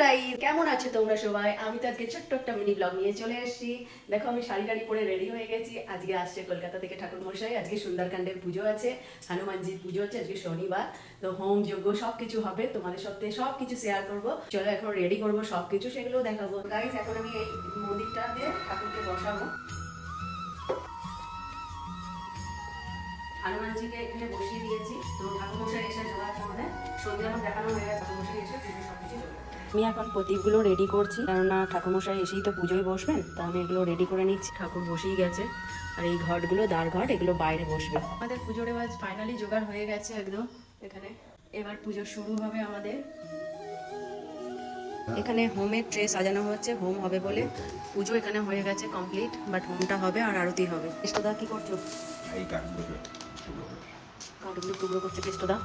Guys, কেমন আছো তোমরা সবাই? আমি তো আজকে ছোট্ট একটা মিনি ব্লগ নিয়ে চলে এসেছি। দেখো আমি শাড়ি টাড়ি পরে রেডি হয়ে গেছি। আজকে আসছে কলকাতা থেকে ঠাকুর মশাই। আজকে সুন্দরকাণ্ডের পুজো আছে, হনুমানজির পুজো হচ্ছে আজকে শনিবার। তো হোম যজ্ঞ সবকিছু হবে, তোমাদের সাথে সবকিছু শেয়ার করব। চলো এখন রেডি করব সবকিছু, সেগুলো দেখাবো। গাইস এখন আমি এই মন্দিরটাতে ঠাকুরকে বসাবো। হনুমানজিকে এখানে বসিয়ে দিয়েছি। তো ঠাকুর মশাই এসে জোগাড় করবে। সন্ধ্যে আমার দেখানো হয়ে গেছে, ঠাকুর মশাই এসে পুজো সবকিছু জোগাড় করবে। আমি এখন প্রদীপগুলো রেডি করছি, কেননা ঠাকুরমশাই এসেই তো পুজোয় বসবেন। তো আমি এগুলো রেডি করে নিচ্ছি। ঠাকুর বসেই গেছে, আর এই ঘটগুলো দ্বার ঘট, এগুলো বাইরে বসবে। আমাদের পুজোর এবার ফাইনালি জোগাড় হয়ে গেছে একদম এখানে। এবার পুজো শুরু হবে আমাদের। এখানে হোমের ট্রে সাজানো হচ্ছে, হোম হবে বলে। পুজো এখানে হয়ে গেছে কমপ্লিট, বাট হোমটা হবে আর আরতি হবে। কৃষ্ণদা কি করছো? কাঠগুলো টুকরো করছে কৃষ্ণদা।